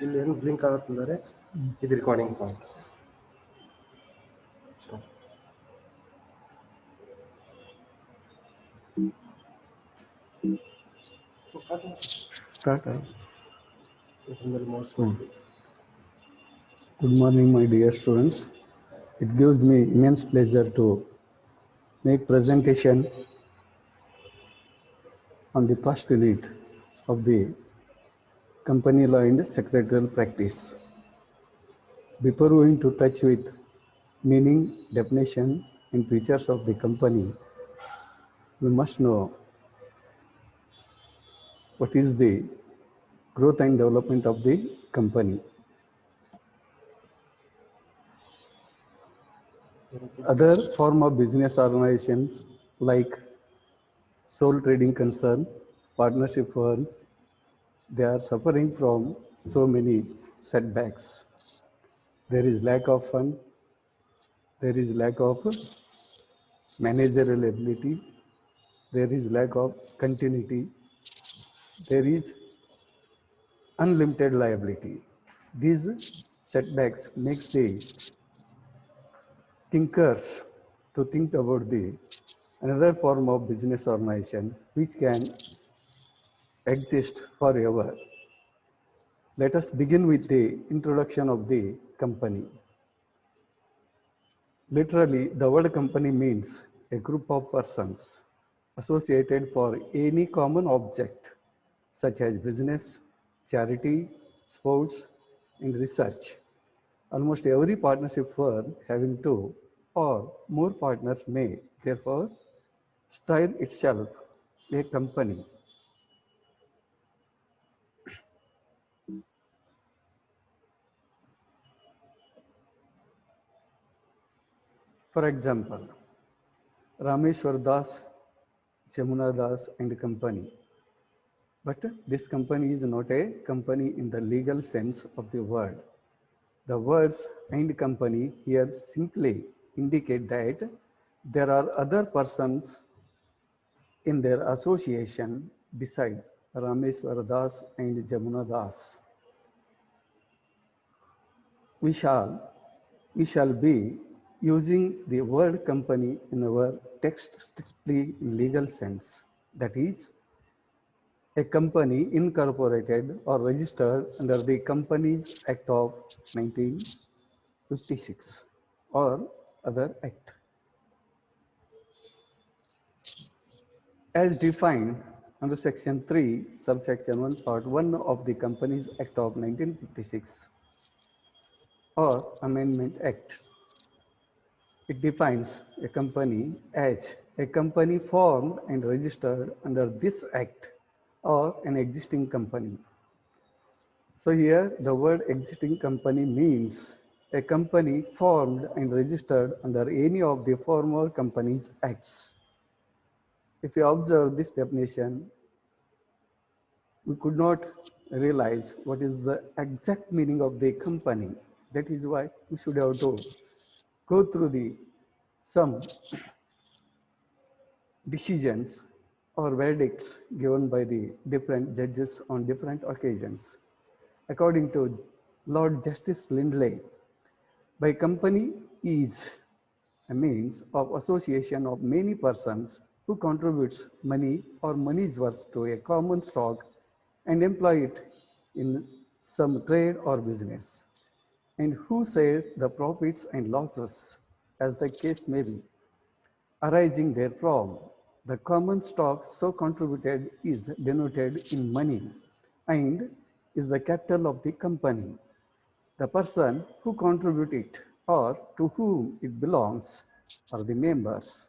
ಇಲ್ಲಿ ಏನು ಬ್ಲಿಂಕ್ ಆಗುತ್ತಂದರೆ ಇದು recording point Start. Mouse Good morning, my dear students. It gives me immense pleasure to make presentation on the first unit of the company law and secretarial practice. Before going to touch with meaning, definition, and features of the company, we must know what is the growth and development of the company. Other form of business organizations like sole trading concern, partnership firms, they are suffering from so many setbacks. There is lack of fund, there is lack of managerial ability, there is lack of continuity, there is unlimited liability. These setbacks makes the thinkers to think about the another form of business organization which can exist forever. Let us begin with the introduction of the company. Literally, the word company means a group of persons associated for any common object such as business, charity, sports, and research. Almost every partnership firm having two or more partners may therefore style itself a company. For example, Rameshwar Das, Jamuna Das and company. But this company is not a company in the legal sense of the word. The words and company here simply indicate that there are other persons in their association besides Rameshwar Das and Jamuna Das. We shall be using the word company in our text strictly in legal sense. That is, a company incorporated or registered under the Companies Act of 1956 or other act. As defined under section 3, subsection 1, part 1 of the Companies Act of 1956 or Amendment Act, it defines a company as a company formed and registered under this act or an existing company. So here the word existing company means a company formed and registered under any of the former companies acts. If you observe this definition, we could not realize what is the exact meaning of the company. That is why we should have to go through some decisions or verdicts given by the different judges on different occasions. According to Lord Justice Lindley, by company is a means of association of many persons who contributes money or money's worth to a common stock and employ it in some trade or business, and who share the profits and losses as the case may be, arising therefrom. The common stock so contributed is denoted in money and is the capital of the company. The person who contribute it or to whom it belongs are the members.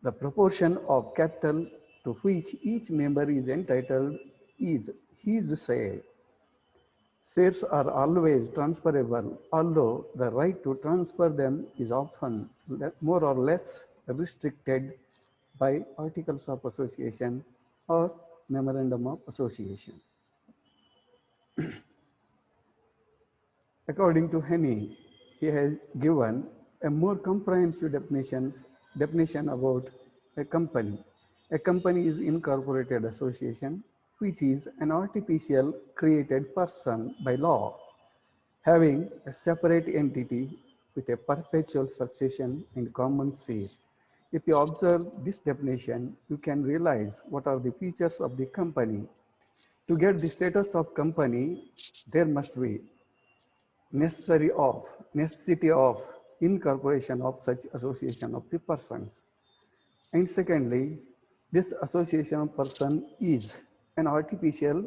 The proportion of capital to which each member is entitled is his share. Shares are always transferable, although the right to transfer them is often more or less restricted by articles of association or memorandum of association. According to Henning, he has given a more comprehensive definition about a company. A company is incorporated association which is an artificial created person by law, having a separate entity with a perpetual succession and common seat. If you observe this definition, you can realize what are the features of the company. To get the status of company, there must be necessity of incorporation of such association of the persons. And secondly, this association of person is an artificial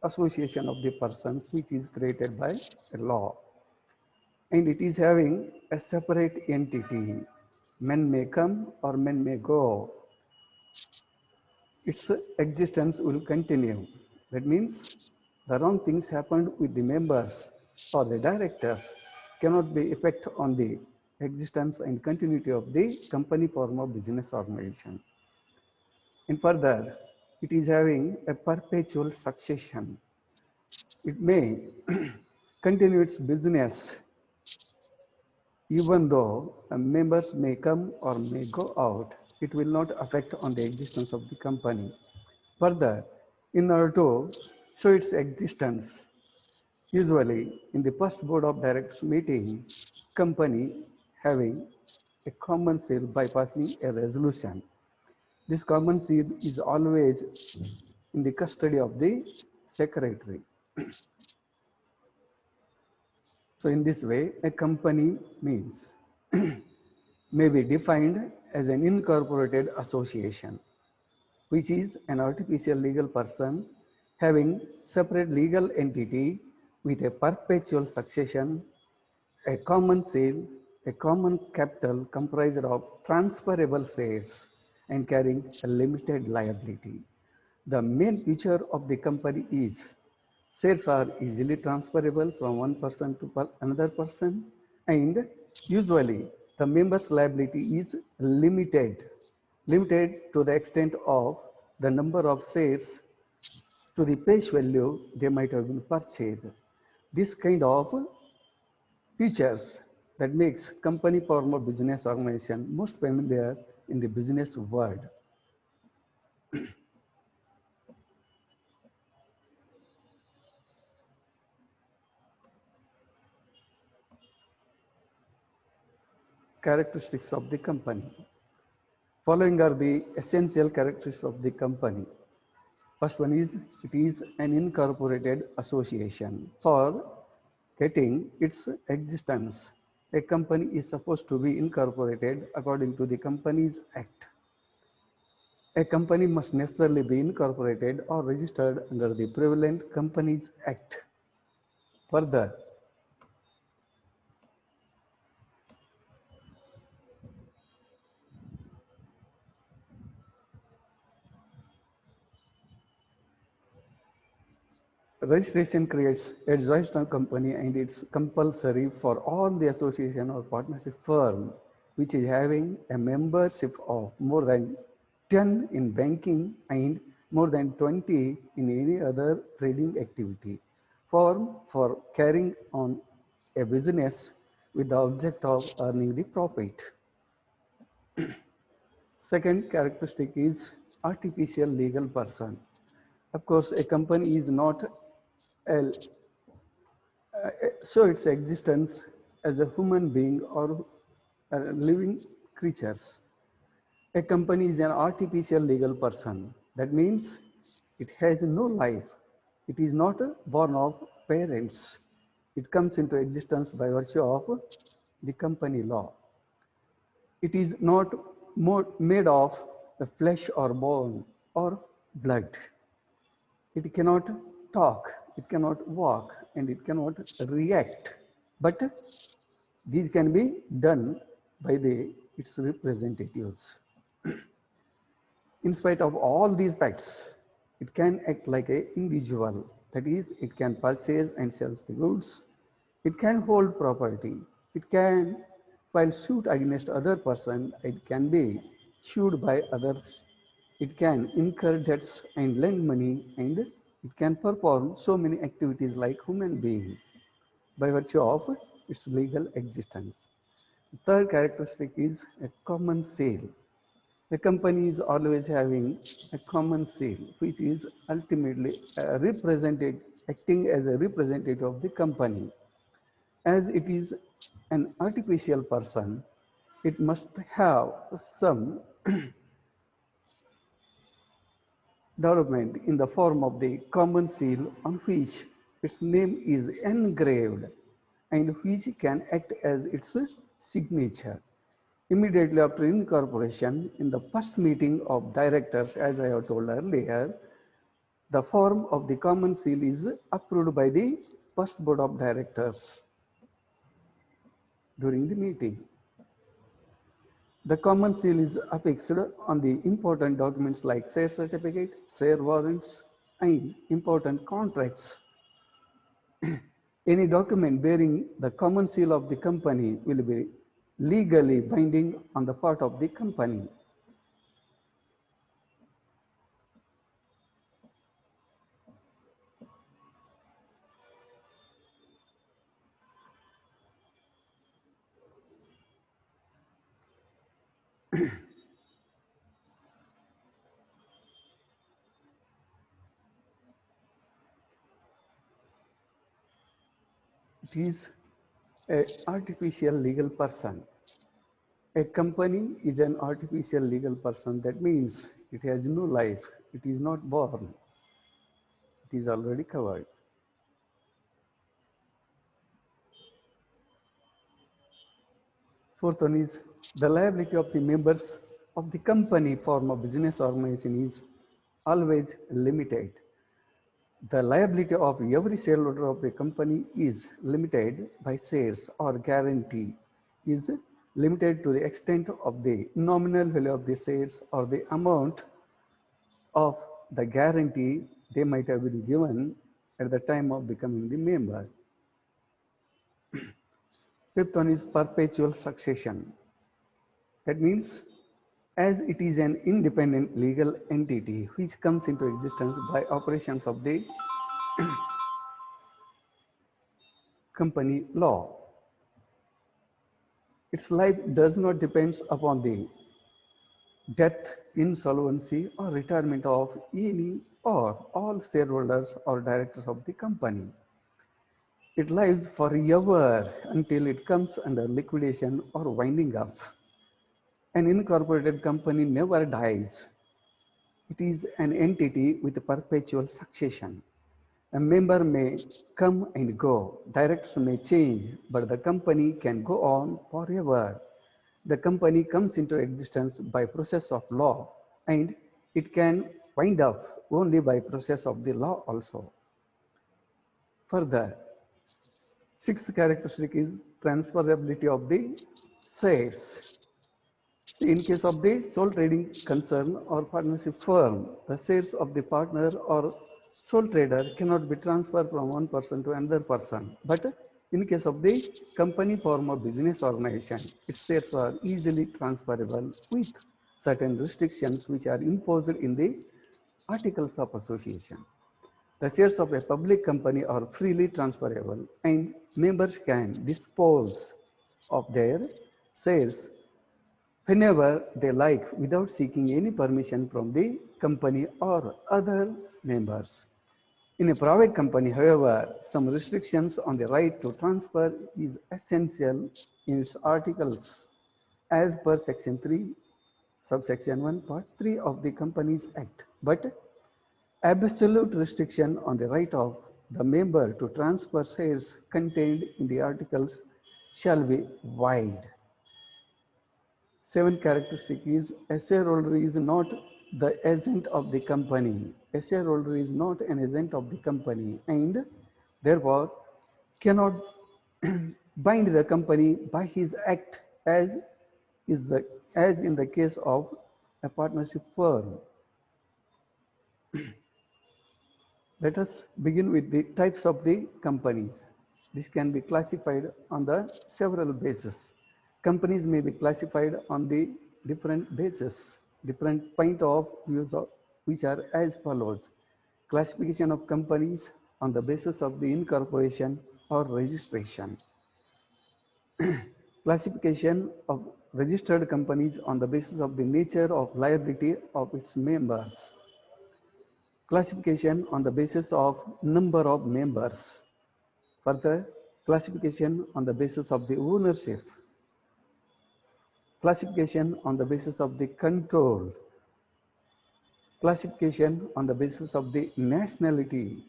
association of the persons which is created by a law. And it is having a separate entity. Men may come or men may go. Its existence will continue. That means the wrong things happened with the members or the directors cannot be effect on the existence and continuity of the company form of business organization. And further, it is having a perpetual succession. It may continue its business even though members may come or may go out, it will not affect on the existence of the company. Further, in order to show its existence, usually in the first board of directors meeting, company having a common seal by passing a resolution. This common seal is always in the custody of the secretary. So in this way, a company means may be defined as an incorporated association, which is an artificial legal person having separate legal entity with a perpetual succession, a common sale, a common capital comprised of transferable shares and carrying a limited liability. The main feature of the company is shares are easily transferable from one person to another person, and usually the member's liability is limited to the extent of the number of shares to the face value they might have been purchased. This kind of features that makes company form of business organization most familiar in the business world. Characteristics of the company. Following are the essential characteristics of the company. First one is, it is an incorporated association. For getting its existence, a company is supposed to be incorporated according to the Companies Act. A company must necessarily be incorporated or registered under the prevalent Companies Act. Further, registration creates a joint company and it's compulsory for all the association or partnership firm which is having a membership of more than 10 in banking and more than 20 in any other trading activity form for carrying on a business with the object of earning the profit. Second characteristic is artificial legal person. Of course, a company is not a show its existence as a human being or living creatures. A company is an artificial legal person. That means it has no life. It is not born of parents. It comes into existence by virtue of the company law. It is not made of the flesh or bone or blood. It cannot talk, it cannot walk, and it cannot react. But these can be done by its representatives. In spite of all these facts, it can act like an individual. That is, it can purchase and sell the goods. It can hold property. It can file suit against other person. It can be sued by others. It can incur debts and lend money, and it can perform so many activities like human being by virtue of its legal existence. The third characteristic is a common sale. The company is always having a common seal, which is ultimately acting as a representative of the company. As it is an artificial person, it must have some development in the form of the common seal on which its name is engraved and which can act as its signature. Immediately after incorporation, in the first meeting of directors, as I have told earlier, the form of the common seal is approved by the first board of directors during the meeting. The common seal is affixed on the important documents like share certificate, share warrants, and important contracts. Any document bearing the common seal of the company will be legally binding on the part of the company. It is an artificial legal person. A company is an artificial legal person. That means it has no life. It is not born. It is already covered. Fourth one is the liability of the members of the company form of business organization is always limited. The liability of every shareholder of a company is limited by shares or guarantee is limited to the extent of the nominal value of the shares or the amount of the guarantee they might have been given at the time of becoming the member. Fifth one is perpetual succession. That means as it is an independent legal entity which comes into existence by operations of the company law, its life does not depend upon the death, insolvency, or retirement of any or all shareholders or directors of the company. It lives forever until it comes under liquidation or winding up. An incorporated company never dies. It is an entity with perpetual succession. A member may come and go, directors may change, but the company can go on forever. The company comes into existence by process of law, and it can wind up only by process of the law also. Further, sixth characteristic is transferability of the shares. In case of the sole trading concern or partnership firm, the shares of the partner or sole trader cannot be transferred from one person to another person. But in case of the company form or business organization, its shares are easily transferable with certain restrictions which are imposed in the Articles of Association. The shares of a public company are freely transferable and members can dispose of their shares whenever they like without seeking any permission from the company or other members. In a private company, however, some restrictions on the right to transfer is essential in its articles as per section 3, subsection 1, part 3 of the Companies Act. But absolute restriction on the right of the member to transfer shares contained in the articles shall be wide. Seventh characteristic is a shareholder is not the agent of the company. A shareholder is not an agent of the company and therefore cannot bind the company by his act as in the case of a partnership firm. Let us begin with the types of the companies. This can be classified on the several bases. Companies may be classified on the different bases, different point of views of which are as follows. Classification of companies on the basis of the incorporation or registration. Classification of registered companies on the basis of the nature of liability of its members. Classification on the basis of number of members. Further, classification on the basis of the ownership. Classification on the basis of the control. Classification on the basis of the nationality.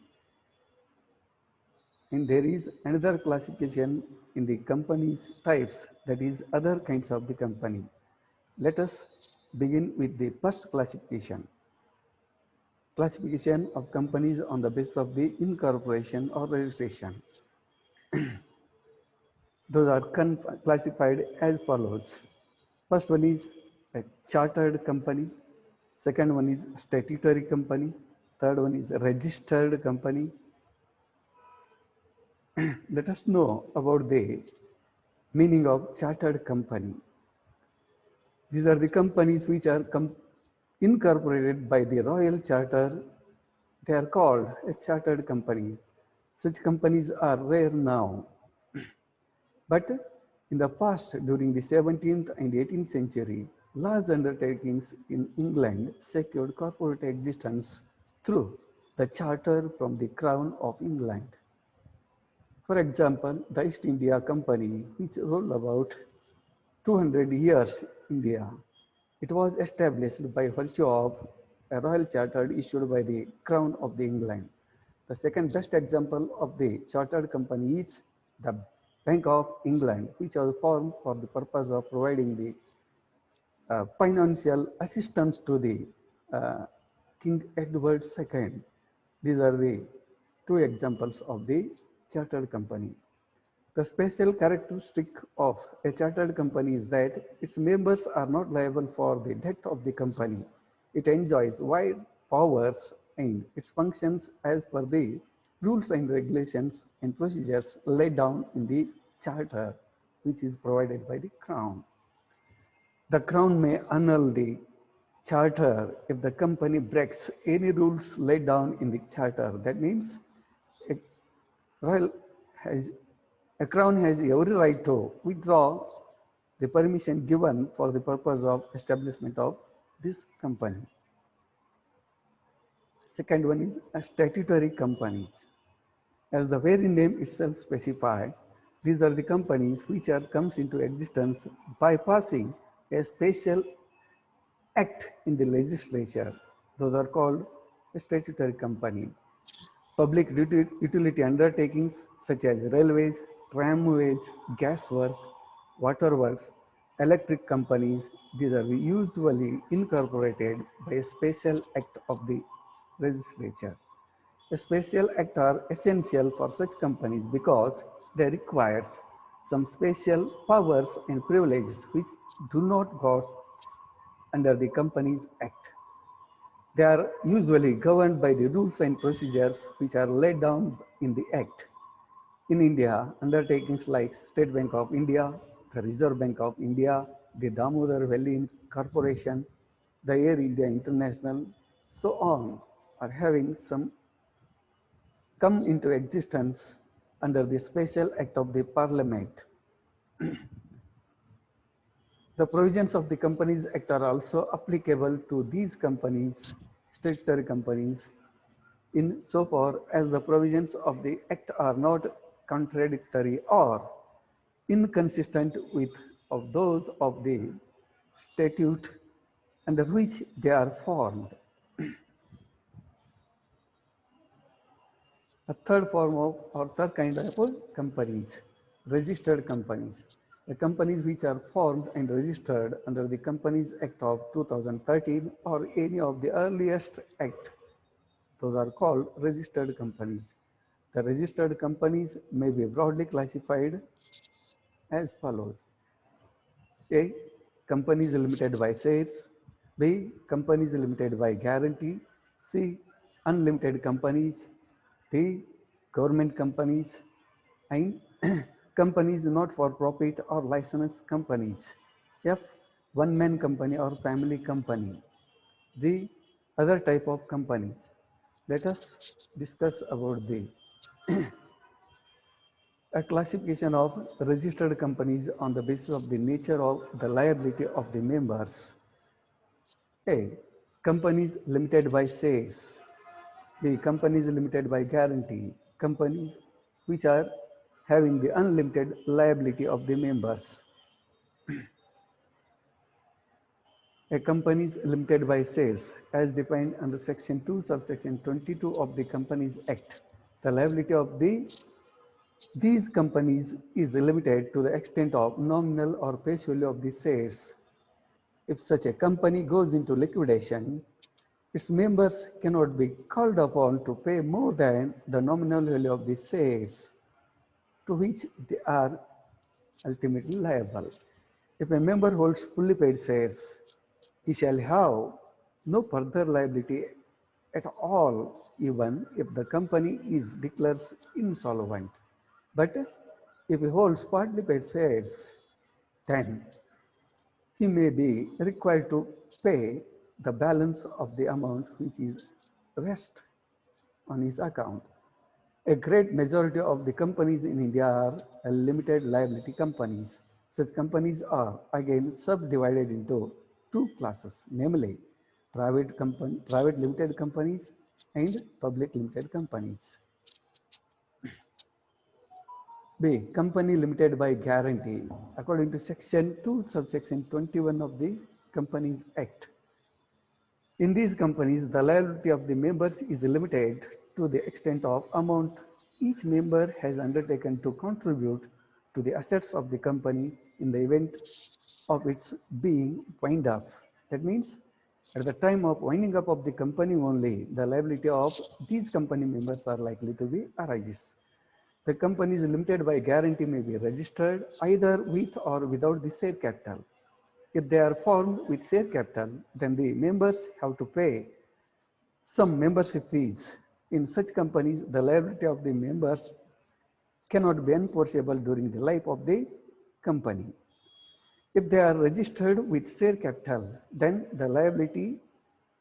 And there is another classification in the company's types, that is other kinds of the company. Let us begin with the first classification. Classification of companies on the basis of the incorporation or registration. Those are classified as follows. First one is a chartered company. Second one is statutory company. Third one is a registered company. Let us know about the meaning of chartered company. These are the companies which are incorporated by the Royal Charter. They are called a chartered company. Such companies are rare now. But in the past, during the 17th and 18th century, large undertakings in England secured corporate existence through the charter from the Crown of England. For example, the East India Company, which ruled about 200 years India, it was established by virtue of a royal charter issued by the Crown of the England. The second best example of the chartered company is the Bank of England, which was formed for the purpose of providing the financial assistance to the King Edward II. These are the two examples of the chartered company. The special characteristic of a chartered company is that its members are not liable for the debt of the company. It enjoys wide powers and its functions as per the rules and regulations and procedures laid down in the charter, which is provided by the Crown. The Crown may annul the charter if the company breaks any rules laid down in the charter. That means a royal has a crown has every right to withdraw the permission given for the purpose of establishment of this company. Second one is a statutory companies. As the very name itself specifies, these are the companies which comes into existence by passing a special act in the legislature. Those are called a statutory company. Public utility undertakings such as railways, tramways, gas work, water works, electric companies, these are usually incorporated by a special act of the legislature. A special act are essential for such companies because they require some special powers and privileges which do not go under the Companies Act. They are usually governed by the rules and procedures which are laid down in the Act. In India, undertakings like State Bank of India, the Reserve Bank of India, the Damodar Valley Corporation, the Air India International, so on, are having some come into existence under the Special Act of the Parliament. The provisions of the Companies Act are also applicable to these companies, statutory companies, in so far as the provisions of the Act are not contradictory or inconsistent with of those of the statute under which they are formed. A third form of or third kind of companies, registered companies. The companies which are formed and registered under the Companies Act of 2013 or any of the earliest act, those are called registered companies. The registered companies may be broadly classified as follows. A. Companies limited by shares. B. Companies limited by guarantee. C. Unlimited companies. D. Government companies. And companies not for profit or licensed companies. F. One-man company or family company. G. Other type of companies. Let us discuss about the A classification of registered companies on the basis of the nature of the liability of the members. A. Companies limited by shares. B. Companies limited by guarantee. Companies which are having the unlimited liability of the members. A company is limited by shares as defined under section 2 subsection 22 of the Companies Act. The liability of these companies is limited to the extent of nominal or face value of the shares. If such a company goes into liquidation, its members cannot be called upon to pay more than the nominal value of the shares to which they are ultimately liable. If a member holds fully paid shares, he shall have no further liability at all, even if the company is declared insolvent. But if he holds partly paid shares, then he may be required to pay the balance of the amount which is rest on his account. A great majority of the companies in India are limited liability companies. Such companies are again subdivided into two classes, namely private limited companies and public limited companies. B. Company limited by guarantee. According to section 2 subsection 21 of the Companies Act. In these companies, the liability of the members is limited to the extent of amount each member has undertaken to contribute to the assets of the company in the event of its being wind up. That means at the time of winding up of the company only, the liability of these company members are likely to be arises. The company is limited by guarantee may be registered either with or without the share capital. If they are formed with share capital, then the members have to pay some membership fees. In such companies, the liability of the members cannot be enforceable during the life of the company. If they are registered with share capital, then the liability,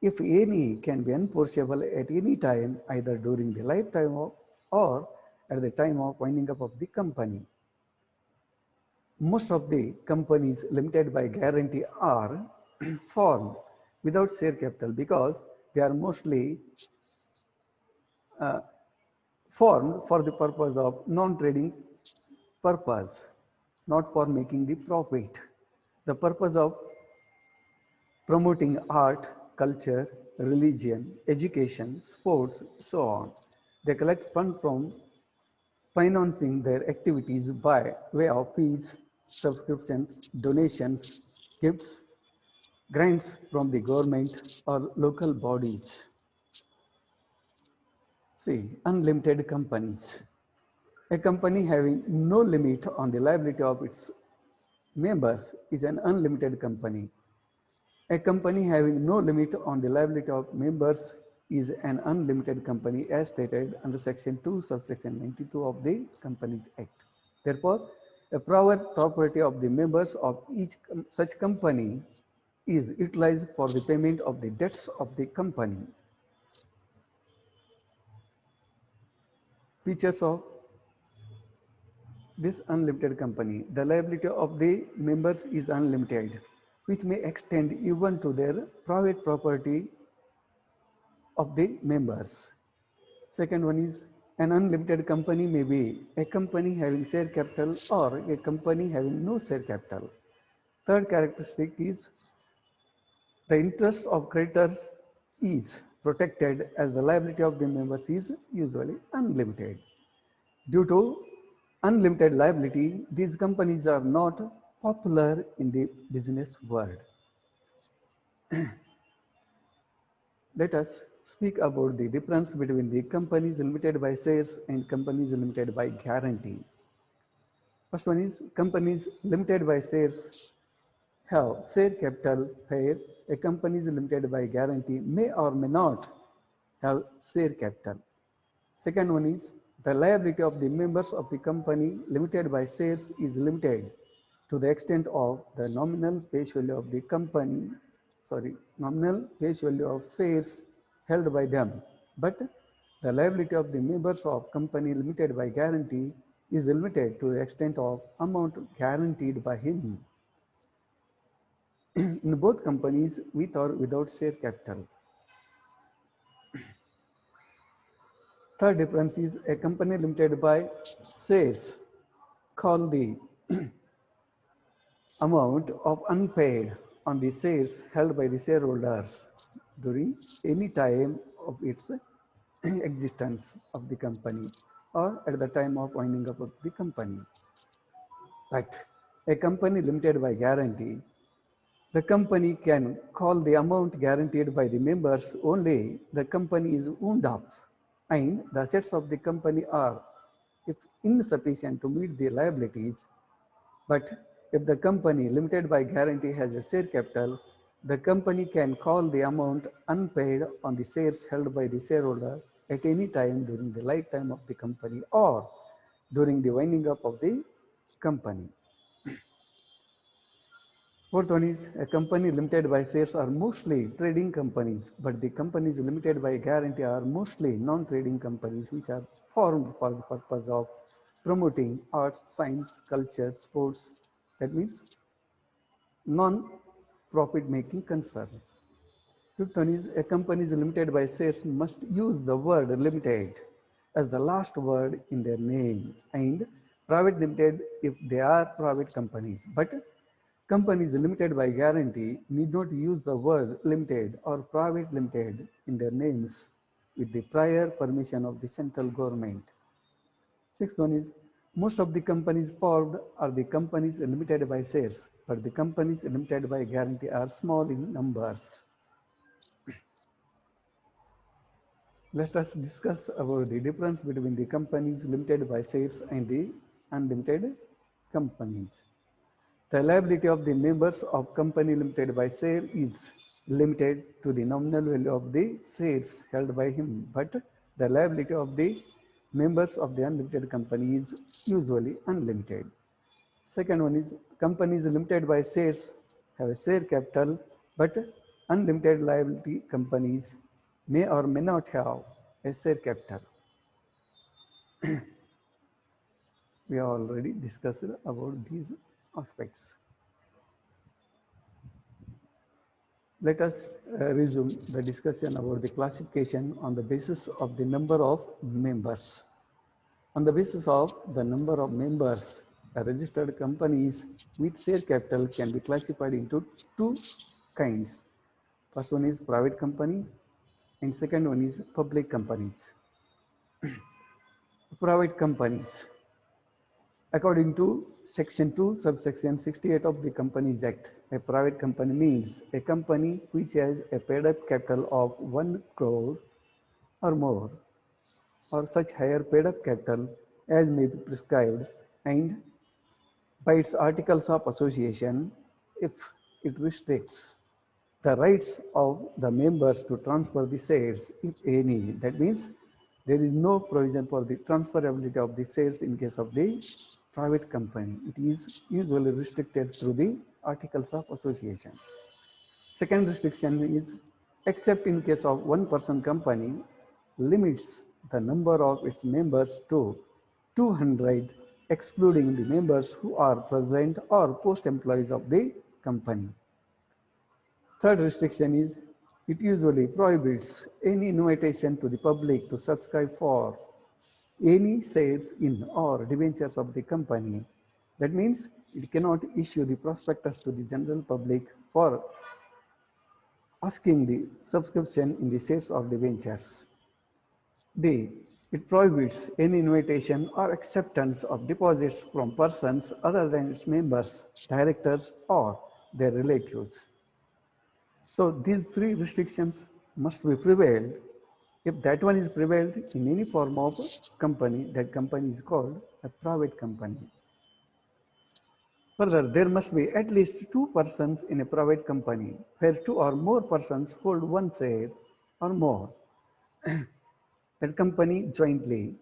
if any, can be enforceable at any time, either during the lifetime of, or at the time of winding up of the company. Most of the companies limited by guarantee are formed without share capital because they are mostly uh, formed for the purpose of non-trading purpose, not for making the profit. The purpose of promoting art, culture, religion, education, sports, so on. They collect funds from financing their activities by way of fees, subscriptions, donations, gifts, grants from the government or local bodies. See, unlimited companies. A company having no limit on the liability of its members is an unlimited company. A company having no limit on the liability of members is an unlimited company as stated under section 2 subsection 92 of the Companies Act. Therefore, a private property of the members of each such company is utilized for the payment of the debts of the company. Features of this unlimited company. The liability of the members is unlimited, which may extend even to their private property of the members. Second one is an unlimited company may be a company having share capital or a company having no share capital. Third characteristic is the interest of creditors is protected as the liability of the members is usually unlimited. Due to unlimited liability, these companies are not popular in the business world. Let us speak about the difference between the companies limited by shares and companies limited by guarantee. First one is companies limited by shares have share capital where a company is limited by guarantee may or may not have share capital. Second one is the liability of the members of the company limited by shares is limited to the extent of the nominal face value of the company, nominal face value of shares held by them. But the liability of the members of company limited by guarantee is limited to the extent of amount guaranteed by him in both companies with or without share capital. Third difference is a company limited by shares call the amount of unpaid on the shares held by the shareholders during any time of its existence of the company or at the time of winding up of the company. But a company limited by guarantee, the company can call the amount guaranteed by the members only the company is wound up and the assets of the company are if insufficient to meet the liabilities. But if the company limited by guarantee has a share capital, the company can call the amount unpaid on the shares held by the shareholder at any time during the lifetime of the company or during the winding up of the company. Fourth one is a company limited by shares are mostly trading companies, but the companies limited by guarantee are mostly non-trading companies which are formed for the purpose of promoting arts, science, culture, sports. That means non-profit making concerns. Fifth one is a company is limited by shares must use the word limited as the last word in their name and private limited if they are private companies. But companies limited by guarantee need not use the word limited or private limited in their names with the prior permission of the central government. Sixth one is most of the companies formed are the companies limited by shares, but the companies limited by guarantee are small in numbers. Let us discuss about the difference between the companies limited by shares and the unlimited companies. The liability of the members of company limited by share is limited to the nominal value of the shares held by him, but the liability of the members of the unlimited company is usually unlimited. Second one is companies limited by shares have a share capital, but unlimited liability companies may or may not have a share capital. We have already discussed about these aspects. Let us resume the discussion about the classification on the basis of the number of members. On the basis of the number of members, registered companies with share capital can be classified into two kinds. First one is private company and second one is public companies. Private companies. According to Section 2, subsection 68 of the Companies Act, a private company means a company which has a paid-up capital of 1 crore or more, or such higher paid-up capital as may be prescribed, and by its articles of association, if it restricts the rights of the members to transfer the shares, if any. That means there is no provision for the transferability of the shares in case of the private company. It is usually restricted through the articles of association. Second restriction is except in case of one-person company limits the number of its members to 200, excluding the members who are present or post-employees of the company. Third restriction is it usually prohibits any invitation to the public to subscribe for any shares in or debentures of the company. That means it cannot issue the prospectus to the general public for asking the subscription in the shares of debentures. D. It prohibits any invitation or acceptance of deposits from persons other than its members, directors, or their relatives. So these three restrictions must be prevailed. If that one is prevailed in any form of company, that company is called a private company. Further, there must be at least 2 persons in a private company, where 2 or more persons hold 1 share or more. That company jointly,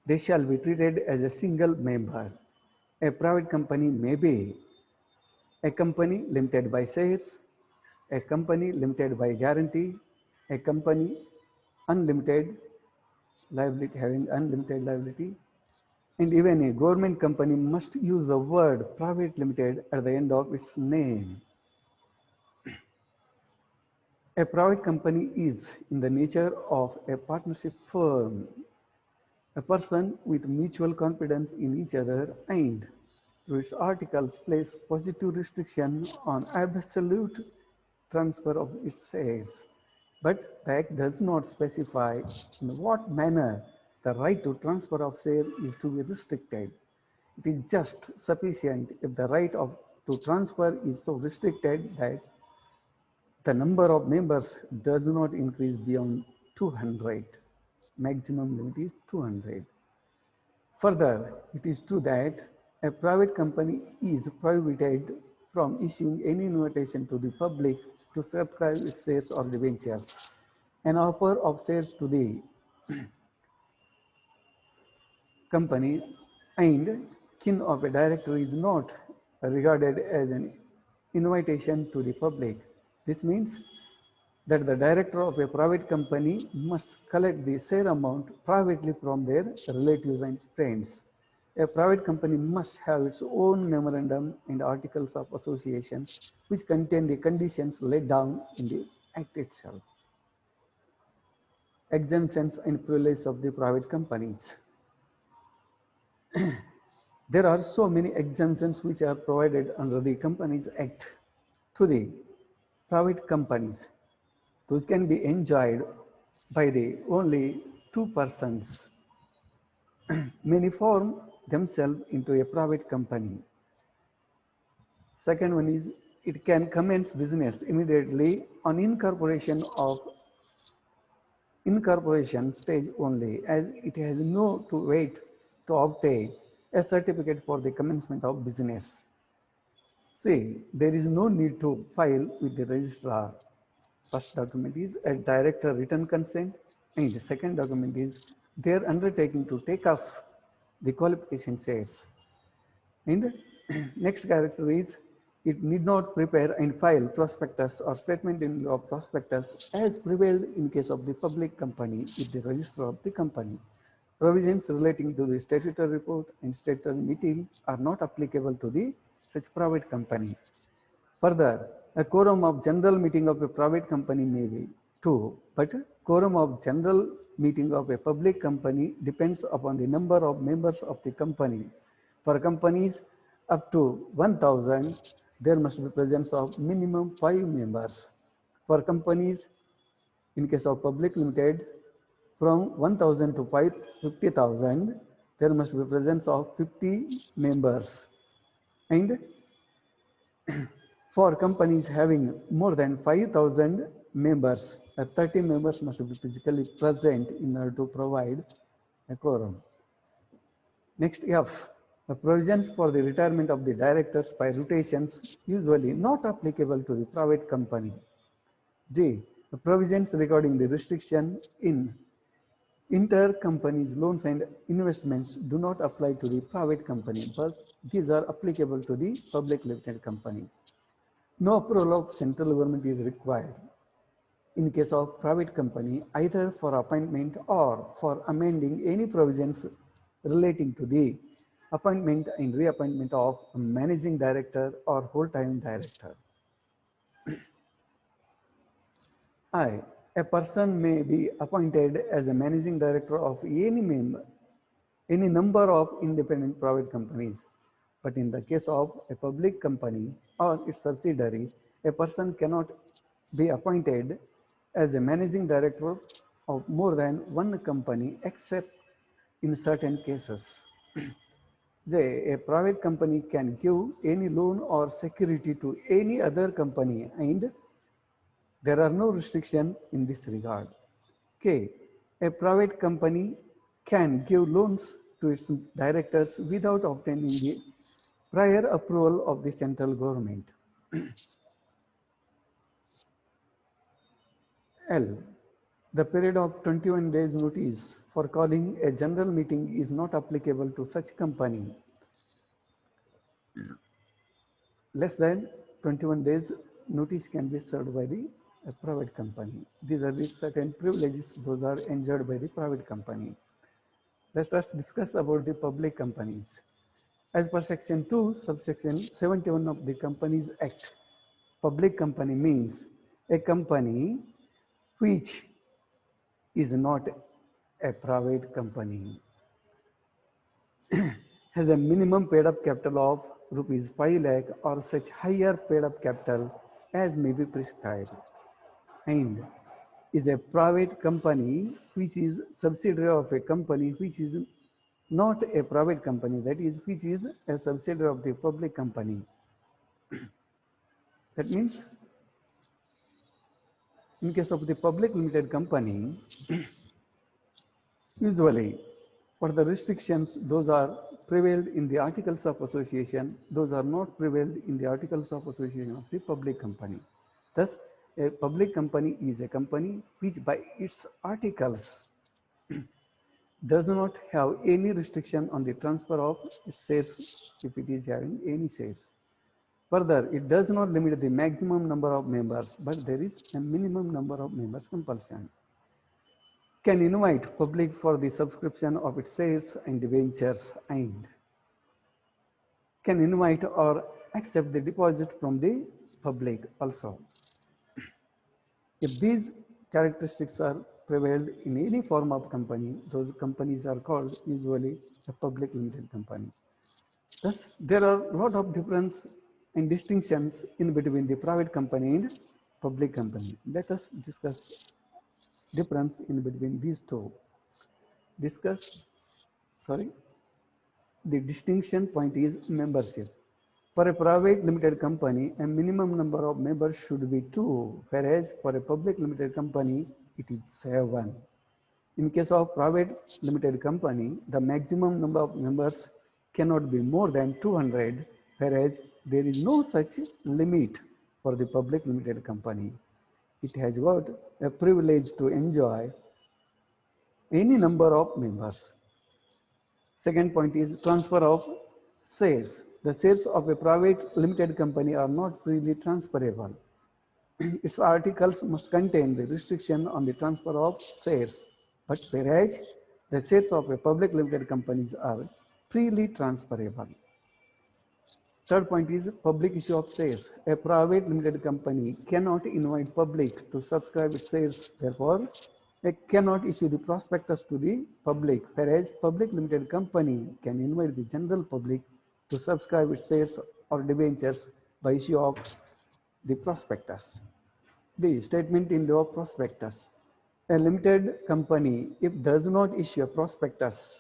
they shall be treated as a single member. A private company may be a company limited by shares, a company limited by guarantee, a company unlimited liability having unlimited liability, And even a government company must use the word private limited at the end of its name. A private company is in the nature of a partnership firm, a person with mutual confidence in each other and through its articles place positive restriction on absolute transfer of its shares. But the Act does not specify in what manner the right to transfer of share is to be restricted. It is just sufficient if the right to transfer is so restricted that the number of members does not increase beyond 200. Maximum limit is 200. Further, it is true that a private company is prohibited from issuing any invitation to the public to subscribe its shares or debentures. An offer of shares to the company and kin of a director is not regarded as an invitation to the public. This means that the director of a private company must collect the share amount privately from their relatives and friends. A private company must have its own memorandum and articles of association which contain the conditions laid down in the Act itself. Exemptions and privileges of the private companies. There are so many exemptions which are provided under the Companies Act to the private companies. Those can be enjoyed by the only two persons. Many form themselves into a private company. Second one is it can commence business immediately on incorporation stage only, as it has no to wait to obtain a certificate for the commencement of business. See, there is no need to file with the registrar. First document is a director written consent, and the second document is their undertaking to take off the qualification shares. And next character is it need not prepare and file prospectus or statement in lieu of prospectus as prevailed in case of the public company with the register of the company. Provisions relating to the statutory report and statutory meeting are not applicable to the such private company. Further, a quorum of general meeting of a private company may be 2, but quorum of general meeting of a public company depends upon the number of members of the company. For companies up to 1,000, there must be presence of minimum 5 members. For companies, in case of public limited, from 1,000 to 50,000, there must be presence of 50 members. And for companies having more than 5,000 members, 30 members must be physically present in order to provide a quorum. Next, F, the provisions for the retirement of the directors by rotations usually not applicable to the private company. G, the provisions regarding the restriction in intercompanies loans and investments do not apply to the private company, but these are applicable to the public limited company. No approval of central government is required in case of private company, either for appointment or for amending any provisions relating to the appointment and reappointment of a managing director or whole-time director. I, a person may be appointed as a managing director of any number of independent private companies. But in the case of a public company or its subsidiary, a person cannot be appointed as a managing director of more than one company except in certain cases. A private company can give any loan or security to any other company and there are no restrictions in this regard. K, a private company can give loans to its directors without obtaining the prior approval of the central government. L, the period of 21 days notice for calling a general meeting is not applicable to such company. Less than 21 days notice can be served by the private company. These are the certain privileges, those are enjoyed by the private company. Let us discuss about the public companies. As per section 2, subsection 71 of the Companies Act, public company means a company which is not a private company, has a minimum paid up capital of rupees 5 lakh or such higher paid up capital as may be prescribed, and is a private company which is subsidiary of a company which is not a private company, that is, which is a subsidiary of the public company. That means in case of the public limited company, usually what the restrictions, those are prevailed in the articles of association, those are not prevailed in the articles of association of the public company. Thus, a public company is a company which by its articles does not have any restriction on the transfer of its shares if it is having any shares. Further, it does not limit the maximum number of members, but there is a minimum number of members compulsion. Can invite public for the subscription of its shares and debentures, and can invite or accept the deposit from the public also. If these characteristics are prevailed in any form of company, those companies are called usually a public limited company. Thus, there are a lot of difference and distinctions in between the private company and public company. Let us discuss difference in between these two. The distinction point is membership. For a private limited company, a minimum number of members should be 2, whereas for a public limited company, it is 7. In case of private limited company, the maximum number of members cannot be more than 200, whereas there is no such limit for the public limited company. It has got a privilege to enjoy any number of members. Second point is transfer of shares. The shares of a private limited company are not freely transferable. Its articles must contain the restriction on the transfer of shares, but whereas the shares of a public limited companies are freely transferable. Third point is public issue of shares. A private limited company cannot invite public to subscribe its shares. Therefore, it cannot issue the prospectus to the public, whereas public limited company can invite the general public to subscribe its shares or debentures by issue of the prospectus. The statement in lieu of prospectus. A limited company, if does not issue a prospectus,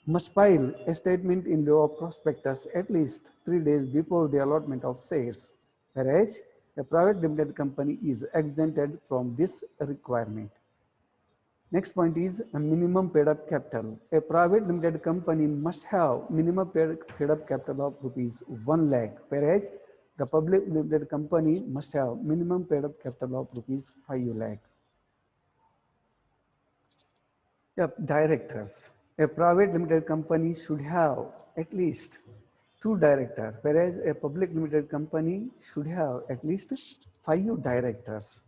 must file a statement in lieu of prospectus at least 3 days before the allotment of shares, whereas a private limited company is exempted from this requirement. Next point is a minimum paid up capital. A private limited company must have minimum paid up capital of rupees 1 lakh, whereas the public limited company must have minimum paid up capital of rupees 5 lakh. Directors. A private limited company should have at least 2 directors, whereas a public limited company should have at least 5 directors.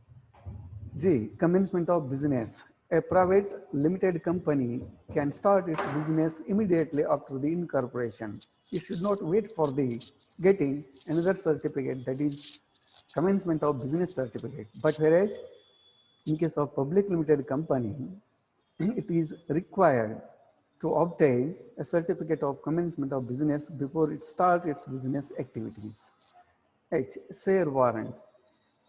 G. Commencement of business. A private limited company can start its business immediately after the incorporation. It should not wait for the getting another certificate, that is commencement of business certificate. But whereas in case of public limited company, it is required to obtain a certificate of commencement of business before it starts its business activities. H. Share warrant.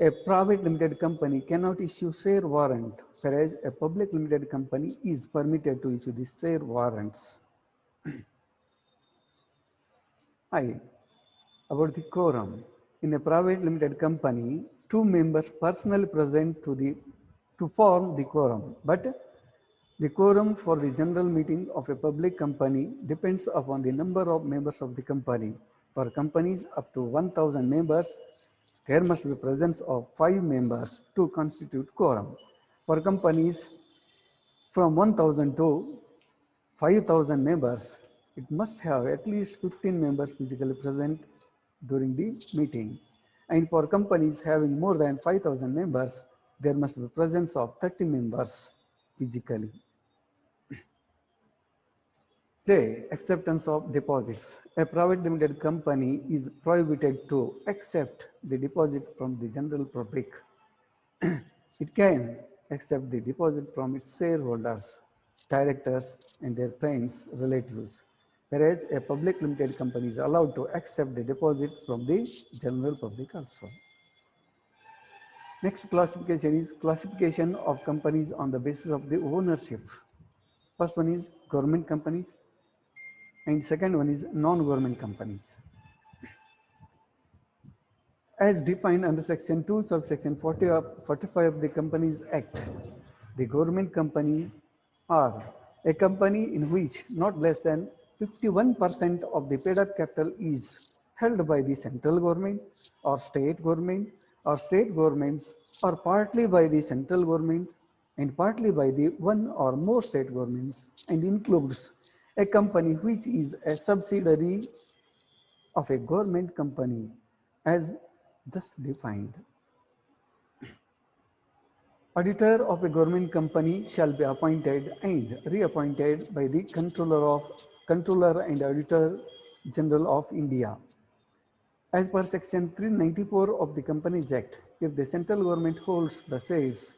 A private limited company cannot issue share warrant, whereas a public limited company is permitted to issue the share warrants. I. About the quorum. In a private limited company, 2 members personally present to form the quorum, but the quorum for the general meeting of a public company depends upon the number of members of the company. For companies up to 1,000 members, there must be presence of 5 members to constitute quorum. For companies from 1,000 to 5,000 members, it must have at least 15 members physically present during the meeting. And for companies having more than 5,000 members, there must be presence of 30 members physically. Say, acceptance of deposits. A private limited company is prohibited to accept the deposit from the general public. It can accept the deposit from its shareholders, directors, and their friends, relatives, whereas a public limited company is allowed to accept the deposit from the general public also. Next classification is classification of companies on the basis of the ownership. First one is government companies, and second one is non-government companies. As defined under section 2 subsection 45 of the Companies Act, the government companies are a company in which not less than 51% of the paid up capital is held by the central government or state governments, or partly by the central government and partly by the one or more state governments, and includes a company which is a subsidiary of a government company as thus defined. Auditor of a government company shall be appointed and reappointed by the Controller and Auditor General of India. As per section 394 of the Companies Act, if the central government holds the shares,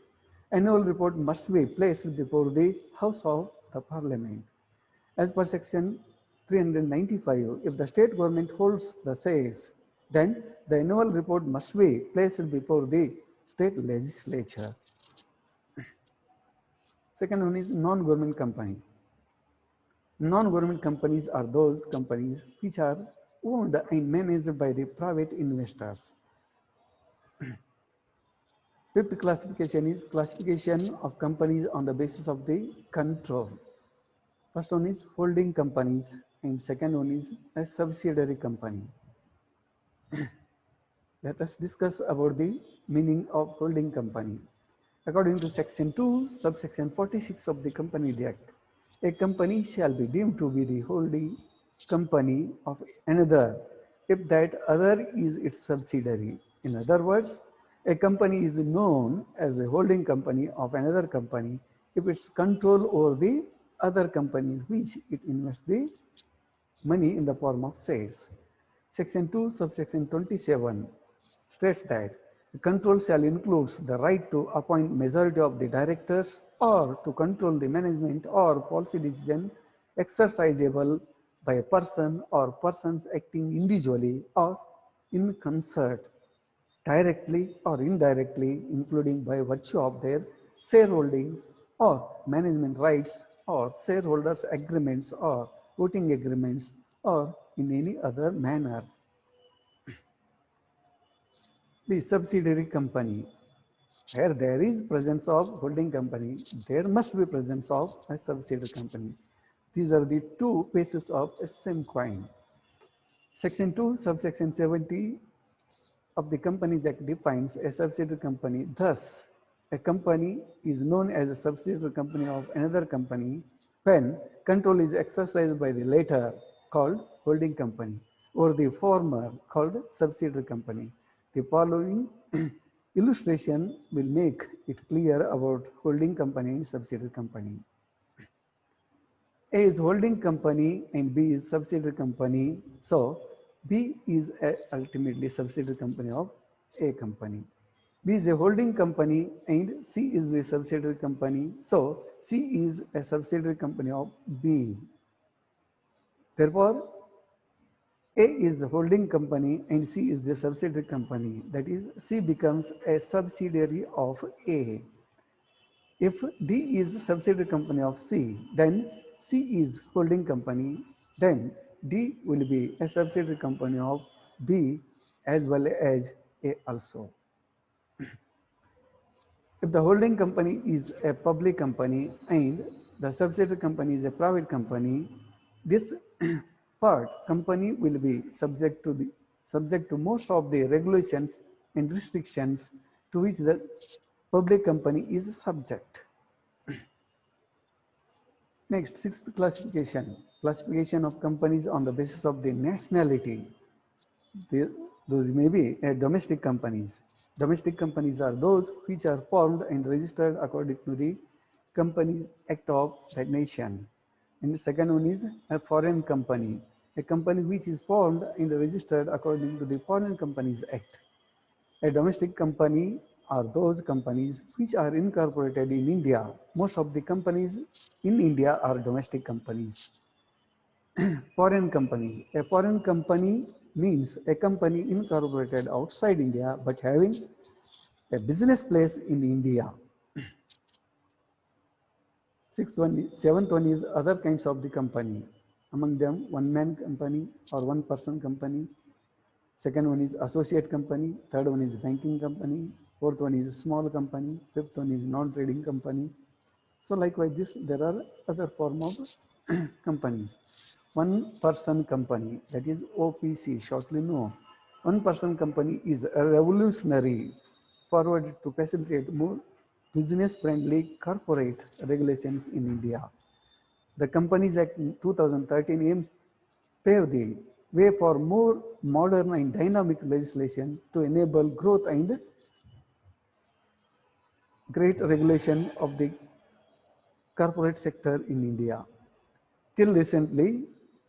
annual report must be placed before the House of the Parliament. As per section 395, if the state government holds the shares, then the annual report must be placed before the state legislature. Second one is non-government companies. Non-government companies are those companies which are owned and managed by the private investors. Fifth classification is classification of companies on the basis of the control. First one is holding companies, and second one is a subsidiary company. Let us discuss about the meaning of holding company. According to section 2, subsection 46 of the Companies Act, a company shall be deemed to be the holding company of another if that other is its subsidiary. In other words, a company is known as a holding company of another company if its control over the other company in which it invests the money in the form of shares. Section 2, subsection 27 states that the control shall include the right to appoint majority of the directors or to control the management or policy decision exercisable by a person or persons acting individually or in concert, directly or indirectly, including by virtue of their shareholding or management rights or shareholders agreements or voting agreements or in any other manners. The subsidiary company, where there is presence of holding company, there must be presence of a subsidiary company. These are the two faces of a same coin. Section 2, subsection 70 of the Companies Act defines a subsidiary company. Thus, a company is known as a subsidiary company of another company when control is exercised by the latter, called holding company, or the former, called subsidiary company. The following illustration will make it clear about holding company and subsidiary company. A is holding company and B is subsidiary company. So B is ultimately subsidiary company of A company. B is a holding company and C is the subsidiary company. So C is a subsidiary company of B. Therefore, A is the holding company and C is the subsidiary company. That is, C becomes a subsidiary of A. If D is the subsidiary company of C, then C is holding company, then D will be a subsidiary company of B as well as A also. If the holding company is a public company and the subsidiary company is a private company, this part company will be subject to most of the regulations and restrictions to which the public company is subject. Next, sixth classification, classification of companies on the basis of the nationality. Those may be domestic companies. Domestic companies are those which are formed and registered according to the Companies Act of that nation. And the second one is a foreign company, a company which is formed and registered according to the Foreign Companies Act. A domestic company are those companies which are incorporated in India. Most of the companies in India are domestic companies. Foreign company. A foreign company means a company incorporated outside India but having a business place in India. Seventh one is other kinds of the company. Among them, one man company or one person company. Second one is associate company. Third one is banking company. Fourth one is small company. Fifth one is non-trading company. So likewise this, there are other form of companies. One person company, that is OPC, shortly known. One person company is a revolutionary forward to facilitate more business-friendly corporate regulations in India. The Companies Act 2013 aims pave the way for more modern and dynamic legislation to enable growth and great regulation of the corporate sector in India. Till recently,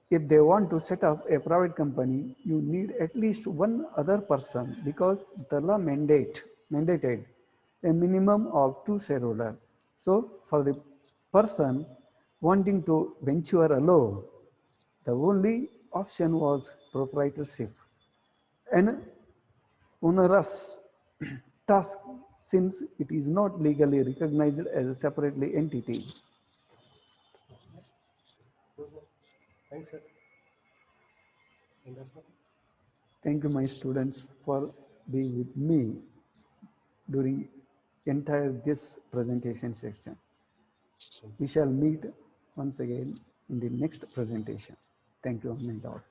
if they want to set up a private company, you need at least one other person because the law mandated a minimum of 2 shareholders. So for the person wanting to venture alone, the only option was proprietorship. An onerous task since it is not legally recognized as a separately entity. Thanks, sir. Thank you, my students, for being with me during entire this presentation section. We shall meet once again in the next presentation. Thank you, one and all.